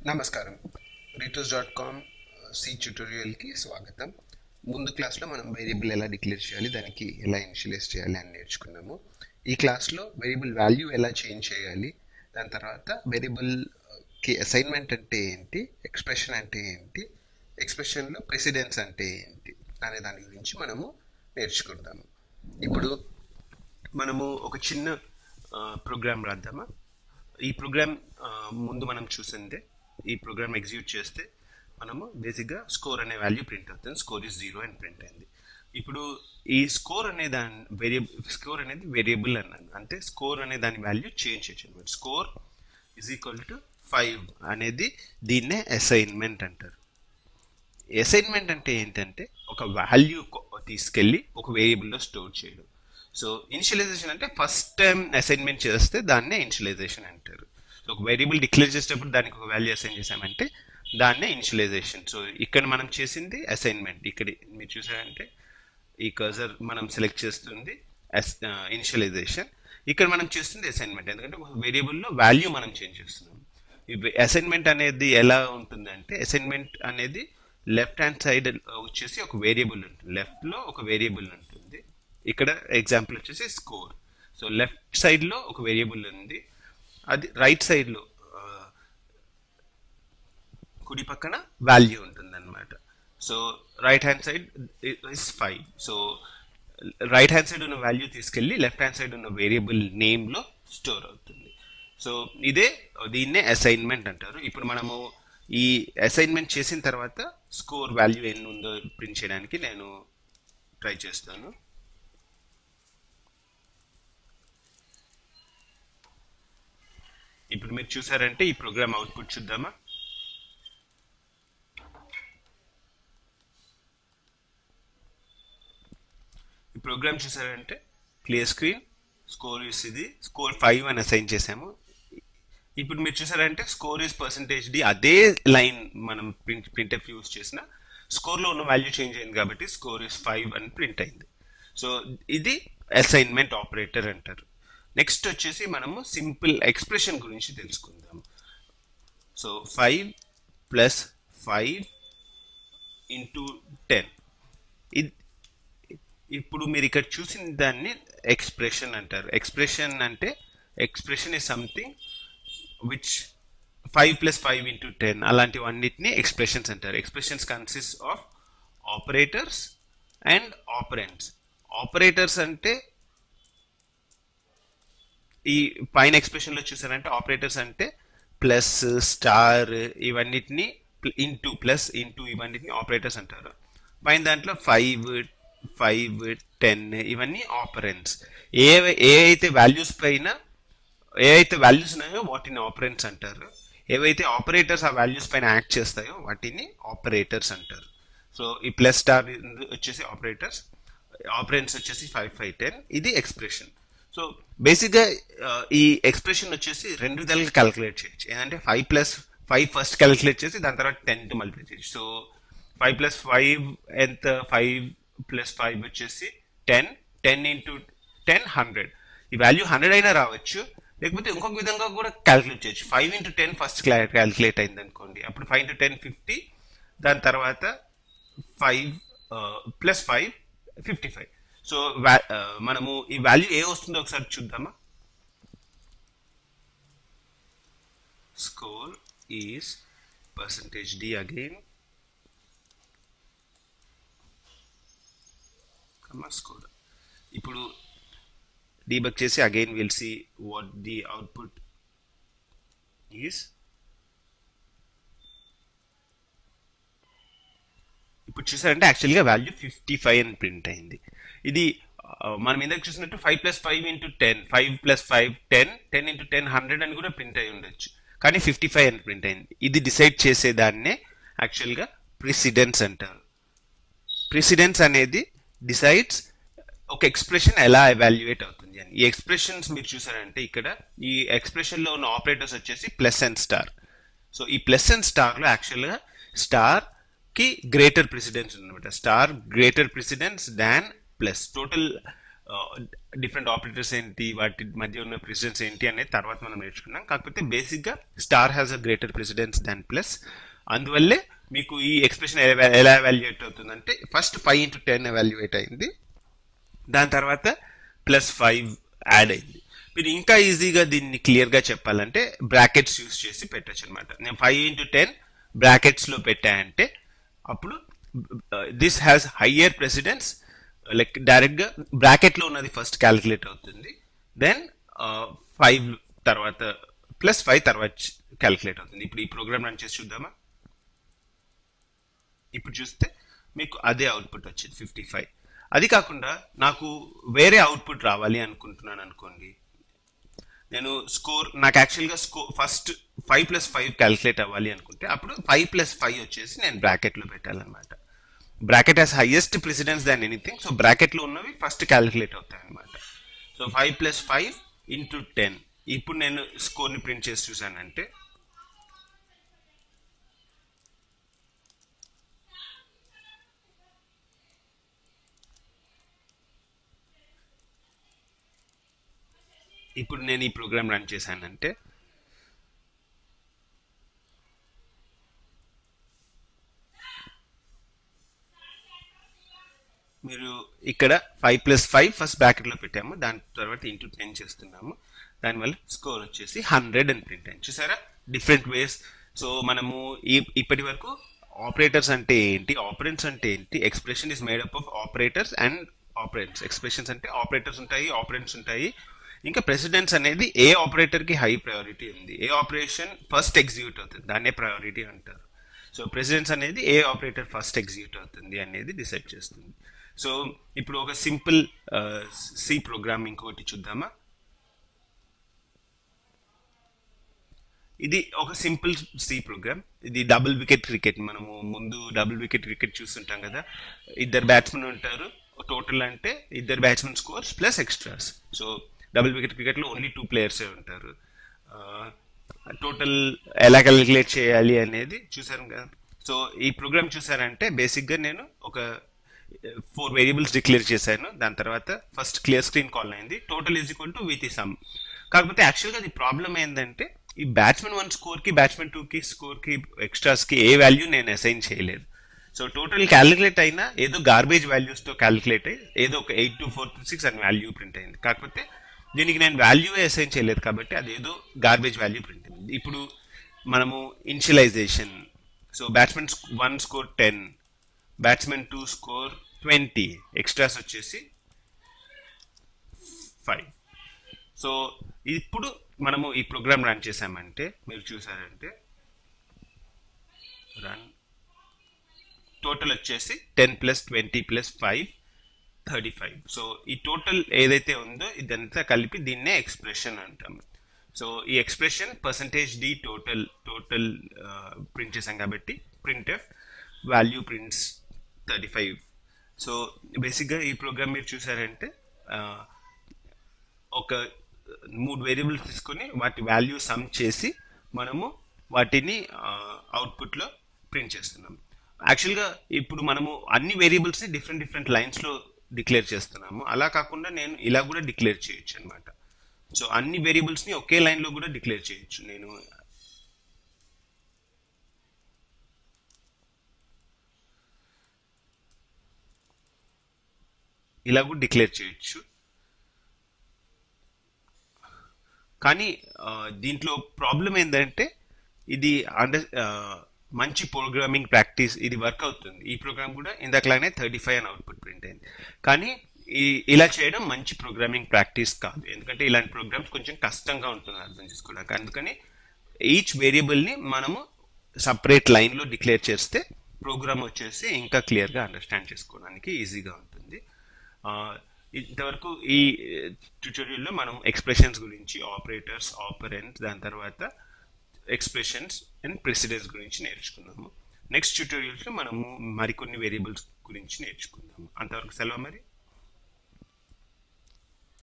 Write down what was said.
నమస్కారం. రిటర్స్.com సి ట్యుటోరియల్కి స్వాగతం. ముందు క్లాస్లో మనం వేరియబుల్ ఎలా డిక్లేర్ చేయాలి, దానికి ఎలా ఇనిషియలైజ్ చేయాలి అని నేర్చుకున్నాము. ఈ క్లాస్లో వేరియబుల్ వాల్యూ ఎలా చేంజ్ చేయాలి, దాని తర్వాత వేరియబుల్కి అసైన్మెంట్ అంటే ఏంటి, ఎక్స్ప్రెషన్ అంటే ఏంటి, ఎక్స్ప్రెషన్లో ప్రెసిడెన్స్ అంటే ఏంటి అనే దాని గురించి మనము నేర్చుకుందాము. ఇప్పుడు మనము ఒక చిన్న ప్రోగ్రామ్ రాద్దామా. ఈ ప్రోగ్రామ్ ముందు మనం చూసిందే. ఈ ప్రోగ్రామ్ ఎగ్జిక్యూట్ చేస్తే మనము బేసిక్గా స్కోర్ అనే వాల్యూ ప్రింట్ అవుతుంది. స్కోర్ ఇస్ 0 అని ప్రింట్ అయింది. ఇప్పుడు ఈ స్కోర్ అనే స్కోర్ అనేది వేరియబుల్ అన్నాను, అంటే స్కోర్ అనే దాని వాల్యూ చేంజ్ చేయొచ్చు అనమాట. స్కోర్ ఈజ్ ఈక్వల్ టు 5 అనేది దీన్నే అసైన్మెంట్ అంటారు. అసైన్మెంట్ అంటే ఏంటంటే ఒక వాల్యూ తీసుకెళ్ళి ఒక వేరియబుల్లో స్టోర్ చేయడం. సో ఇనిషియలైజేషన్ అంటే ఫస్ట్ టైం అసైన్మెంట్ చేస్తే దాన్నే ఇనిషియలైజేషన్ అంటారు. సో ఒక వేరియబుల్ డిక్లేర్ చేసేటప్పుడు దానికి ఒక వాల్యూ అసైన్ చేసామంటే దాన్నే ఇనిషియలైజేషన్. సో ఇక్కడ మనం చేసింది అసైన్మెంట్. ఇక్కడ మీరు చూసారంటే ఈ కర్సర్ మనం సెలెక్ట్ చేస్తుంది ఇనిషియలైజేషన్, ఇక్కడ మనం చేస్తుంది అసైన్మెంట్. ఎందుకంటే ఒక వేరియబుల్లో వాల్యూ మనం చేంజ్ చేస్తున్నాం. అసైన్మెంట్ అనేది ఎలా ఉంటుందంటే, అసైన్మెంట్ అనేది లెఫ్ట్ హ్యాండ్ సైడ్ వచ్చేసి ఒక వేరియబుల్ ఉంటుంది, లెఫ్ట్లో ఒక వేరియబుల్ ఉంటుంది. ఇక్కడ ఎగ్జాంపుల్ వచ్చేసి స్కోర్. సో లెఫ్ట్ సైడ్లో ఒక వేరియబుల్ ఉంది, అది రైట్ సైడ్లో కుడి పక్కన వాల్యూ ఉంటుంది అనమాట. So right hand side is 5. So right hand side ఉన్న వాల్యూ తీసుకెళ్ళి లెఫ్ట్ హ్యాండ్ సైడ్ ఉన్న వేరియబుల్ నేమ్లో స్టోర్ అవుతుంది. సో దీన్నే అసైన్మెంట్ అంటారు. ఇప్పుడు మనము ఈ అసైన్మెంట్ చేసిన తర్వాత స్కోర్ వాల్యూ ఎన్ని ఉందో ప్రింట్ చేయడానికి నేను ట్రై చేస్తాను. ఇప్పుడు మీరు చూసారంటే ఈ ప్రోగ్రామ్ అవుట్పుట్ చూద్దామా. ఈ ప్రోగ్రామ్ చూసారంటే క్లియర్ స్క్రీన్, స్కోర్ ఇస్ ఇది స్కోర్ 5 అని అసైన్ చేసాము. ఇప్పుడు మీరు చూసారంటే స్కోర్ ఇస్ %d, అదే లైన్ మనం ప్రింట్ఎఫ్ యూజ్ చేసిన స్కోర్లో ఉన్న వాల్యూ చేంజ్ అయింది కాబట్టి స్కోర్ ఇస్ 5 అని ప్రింట్ అయింది. సో ఇది అసైన్మెంట్ ఆపరేటర్ అంటారు. నెక్స్ట్ వచ్చేసి మనము సింపుల్ ఎక్స్ప్రెషన్ గురించి తెలుసుకుందాం. సో 5 + 5 × 10. ఇప్పుడు మీరు ఇక్కడ చూసిన దాన్ని ఎక్స్ప్రెషన్ అంటారు. ఎక్స్ప్రెషన్ అంటే ఎక్స్ప్రెషన్ ఇస్ సంథింగ్ విచ్ 5 + 5 × 10 అలాంటివన్నిటిని ఎక్స్ప్రెషన్స్ అంటారు. Expressions consist of operators and operands. Operators అంటే ఈ పైన ఎక్స్ప్రెషన్లో చూసారంటే ఆపరేటర్స్ అంటే ప్లస్, స్టార్, ఇవన్నిటిని ఇంటూ, ప్లస్ ఇంటూ ఇవన్నిటిని ఆపరేటర్స్ అంటారు. పైన దాంట్లో 5, 10 ఇవన్నీ ఆపరెంట్స్. ఏవైతే వాల్యూస్ ఉన్నాయో వాటిని ఆపరెంట్స్ అంటారు. ఏవైతే ఆపరేటర్స్ ఆ వాల్యూస్ పైన యాక్ట్ చేస్తాయో వాటిని ఆపరేటర్స్ అంటారు. సో ఈ ప్లస్, స్టార్ వచ్చేసి ఆపరేటర్స్, ఆపరెంట్స్ వచ్చేసి 5, 10. ఇది ఎక్స్ప్రెషన్. సో బేసిక్గా ఈ ఎక్స్ప్రెషన్ వచ్చేసి రెండు విధాలుగా క్యాలిక్యులేట్ చేయొచ్చు. ఏంటంటే 5 + 5 ఫస్ట్ క్యాలిక్యులేట్ చేసి దాని తర్వాత 10 మల్టిప్లై చేయొచ్చు. సో 5 + 5 ఎంత, 5 + 5 వచ్చేసి 10, 10 × 10 100. ఈ వాల్యూ 100 అయినా రావచ్చు, లేకపోతే ఇంకొక విధంగా కూడా క్యాలిక్యులేట్ చేయొచ్చు. 5 × 10 ఫస్ట్ క్యాలిక్యులేట్ అయింది అనుకోండి, అప్పుడు 5 × 10 50, దాని తర్వాత 5 + 5 55. సో మనము ఈ వాల్యూ ఏ వస్తుందో ఒకసారి చూద్దామా. Score is %d again, score. ఇప్పుడు డీబగ్ చేసి again will see what the output is. ఇప్పుడు చూసారంటే యాక్చువల్గా వాల్యూ 55 అని ప్రింట్ అయింది. ఇది మనం ఇందాక చూసినట్టు 5 + 5 × 10, 5 + 5 10, 10 × 10 100 అని కూడా ప్రింట్ అయి ఉండొచ్చు, కానీ 55 అని ప్రింట్ అయింది. ఇది డిసైడ్ చేసేదాన్నే యాక్చువల్గా ప్రెసిడెన్స్ అంటారు. ప్రెసిడెన్స్ అనేది డిసైడ్స్ ఒక ఎక్స్ప్రెషన్ ఎలా ఎవాల్యుయేట్ అవుతుంది అని. ఈ ఎక్స్ప్రెషన్స్ మీరు చూసారంటే ఇక్కడ ఈ ఎక్స్ప్రెషన్లో ఉన్న ఆపరేటర్స్ వచ్చేసి ప్లస్ అండ్ స్టార్. సో ఈ ప్లస్ అండ్ స్టార్లో యాక్చువల్గా స్టార్కి గ్రేటర్ ప్రెసిడెన్స్ ఉందన్నమాట. స్టార్ గ్రేటర్ ప్రెసిడెన్స్ దాన్ ప్లస్. టోటల్ డిఫరెంట్ ఆపరేటర్స్ ఏంటి, వాటి మధ్య ఉన్న ప్రెసిడెన్స్ ఏంటి అనేది తర్వాత మనం నేర్చుకున్నాం. కాకపోతే బేసిక్గా star has a greater precedence than plus. అందువల్లే మీకు ఈ ఎక్స్ప్రెషన్ ఎలా ఎవాల్యుయేట్ అవుతుందంటే ఫస్ట్ 5 into 10 ఎవాల్యుయేట్ అయింది, దాని తర్వాత +5 యాడ్ అయింది. మీరు ఇంకా ఈజీగా దీన్ని క్లియర్గా చెప్పాలంటే బ్రాకెట్స్ యూస్ చేసి పెట్టచ్చు అనమాట. నేను 5 into 10 బ్రాకెట్స్లో పెట్టానంటే అప్పుడు this has higher precedence, like డైరెక్ట్గా బ్రాకెట్లో ఉన్నది ఫస్ట్ క్యాలిక్యులేట్ అవుతుంది, దెన్ 5 తర్వాత +5 తర్వాత క్యాలిక్యులేట్ అవుతుంది. ఇప్పుడు ఈ ప్రోగ్రామ్ రన్ చేసి చూద్దామా? ఇప్పుడు చూస్తే మీకు అదే అవుట్పుట్ వచ్చింది 55. అది కాకుండా నాకు వేరే అవుట్పుట్ రావాలి అనుకుంటున్నాను అనుకోండి, నేను నాకు యాక్చువల్గా ఫస్ట్ 5 + 5 క్యాలిక్యులేట్ అవ్వాలి అనుకుంటే అప్పుడు 5 + 5 వచ్చేసి నేను బ్రాకెట్లో పెట్టాలన్నమాట. Bracket has highest precedence than anything, so బ్రాకెట్లో ఉన్నవి ఫస్ట్ క్యాలిక్యులేట్ అవుతాయి అనమాట. So 5 + 5 into 10. ఇప్పుడు నేను స్కోర్ని ప్రింట్ చేసి చూసానంటే ఇప్పుడు నేను ఈ ప్రోగ్రామ్ రన్ చేశానంటే మీరు ఇక్కడ 5 + 5 ఫస్ట్ బ్రాకెట్లో పెట్టాము, దాని తర్వాత into 10 చేస్తున్నాము, దానివల్ల స్కోర్ వచ్చేసి 100 అని ప్రింట్ అయింది. చూసారా డిఫరెంట్ వేస్. సో మనము ఇప్పటి వరకు ఆపరేటర్స్ అంటే ఏంటి, ఆపరెంట్స్ అంటే ఏంటి, expression is made up of operators and operands. Expressions అంటే ఆపరేటర్స్ ఉంటాయి, ఆపరెంట్స్ ఉంటాయి. ఇంకా ప్రెసిడెన్స్ అనేది ఏ ఆపరేటర్కి హై ప్రయారిటీ ఉంది, ఏ ఆపరేషన్ ఫస్ట్ ఎగ్జిక్యూట్ అవుతుంది దాన్నే ప్రయారిటీ అంటారు. సో ప్రెసిడెన్స్ అనేది ఏ ఆపరేటర్ ఫస్ట్ ఎగ్జిక్యూట్ అవుతుంది అనేది డిసైడ్ చేస్తుంది. సో ఇప్పుడు ఒక సింపుల్ సి ప్రోగ్రామ్ ఇంకొకటి చూద్దామా? ఇది ఒక సింపుల్ సి ప్రోగ్రామ్. ఇది డబుల్ వికెట్ క్రికెట్. మనము ముందు డబుల్ వికెట్ క్రికెట్ చూస్తుంటాం కదా, ఇద్దరు బ్యాట్స్మెన్ ఉంటారు, టోటల్ అంటే ఇద్దరు batsmen scores plus extras. So double wicket క్రికెట్లో ఓన్లీ 2 players ఉంటారు. టోటల్ ఎలా క్యాలిక్యులేట్ చేయాలి అనేది చూసారు కదా. సో ఈ ప్రోగ్రామ్ చూసారంటే బేసిక్గా నేను ఒక 4 వేరియబుల్స్ డిక్లేర్ చేశాను, దాని తర్వాత ఫస్ట్ క్లియర్ స్క్రీన్ కాల్ అయింది, టోటల్ = విత్ సమ్. కాకపోతే యాక్చువల్గా అది ప్రాబ్లం ఏంటంటే ఈ బ్యాట్స్మెన్ 1 స్కోర్కి బ్యాట్స్మెన్ 2కి స్కోర్కి ఎక్స్ట్రాస్కి ఏ వాల్యూ నేను అసైన్ చేయలేదు. సో టోటల్ క్యాలిక్యులేట్ అయినా ఏదో గార్బేజ్ వాల్యూస్తో క్యాలిక్యులేట్ అయ్యి ఏదో ఒక 8246 అని వాల్యూ ప్రింట్ అయింది. కాకపోతే దీనికి నేను వాల్యూ అసైన్ చేయలేదు కాబట్టి అదేదో గార్బేజ్ వాల్యూ ప్రింట్ అయింది. ఇప్పుడు మనము initialization, so batsmen 1 score 10, batsmen 2 score 20, extras వచ్చేసి 5. సో ఇప్పుడు మనము ఈ ప్రోగ్రామ్ రన్ చేసామంటే మీరు చూసారంటే రన్ టోటల్ వచ్చేసి 10 + 20 + 5 35. సో ఈ టోటల్ ఏదైతే ఉందో ఇదంతా కలిపి దీన్నే ఎక్స్ప్రెషన్ అంటాము. సో ఈ ఎక్స్ప్రెషన్ %d టోటల్ ప్రింట్ చేసాం కాబట్టి printf వాల్యూ ప్రింట్స్ 35. సో బేసిక్గా ఈ ప్రోగ్రామ్ మీరు చూసారంటే ఒక 3 వేరియబుల్స్ తీసుకొని వాటి వాల్యూ సమ్ చేసి మనము వాటిని అవుట్పుట్లో ప్రింట్ చేస్తున్నాం. యాక్చువల్గా ఇప్పుడు మనము అన్ని వేరియబుల్స్ని డిఫరెంట్ లైన్స్లో డిక్లేర్ చేస్తున్నాము. అలా కాకుండా నేను ఇలా కూడా డిక్లేర్ చేయొచ్చు అనమాట. సో అన్ని వేరియబుల్స్ని ఒకే లైన్లో కూడా డిక్లేర్ చేయొచ్చు. నేను ఇలా కూడా డిక్లేర్ చేయొచ్చు. కానీ దీంట్లో ప్రాబ్లం ఏంటంటే ఇది మంచి ప్రోగ్రామింగ్ ప్రాక్టీస్, ఇది వర్క్ అవుతుంది. ఈ ప్రోగ్రామ్ కూడా ఇందాకలానే 35 అని అవుట్పుట్ ప్రింట్ అయింది. కానీ ఇలా చేయడం మంచి ప్రోగ్రామింగ్ ప్రాక్టీస్ కాదు, ఎందుకంటే ఇలాంటి ప్రోగ్రామ్స్ కొంచెం కష్టంగా ఉంటుంది అర్థం చేసుకోవడానికి. అందుకని ఈచ్ వేరియబుల్ని మనము సపరేట్ లైన్లో డిక్లేర్ చేస్తే ప్రోగ్రామ్ వచ్చేసి ఇంకా క్లియర్గా అండర్స్టాండ్ చేసుకోవడానికి ఈజీగా ఉంటుంది. ఇంతవరకు ఈ ట్యూటోరియల్లో మనం ఎక్స్ప్రెషన్స్ గురించి, ఆపరేటర్స్, ఆపరెంట్స్, దాని తర్వాత ఎక్స్ప్రెషన్స్ అండ్ ప్రెసిడెన్స్ గురించి నేర్చుకున్నాము. నెక్స్ట్ ట్యూటోరియల్స్లో మనము మరికొన్ని వేరియబుల్స్ గురించి నేర్చుకుందాము. అంతవరకు సెలవు మరి.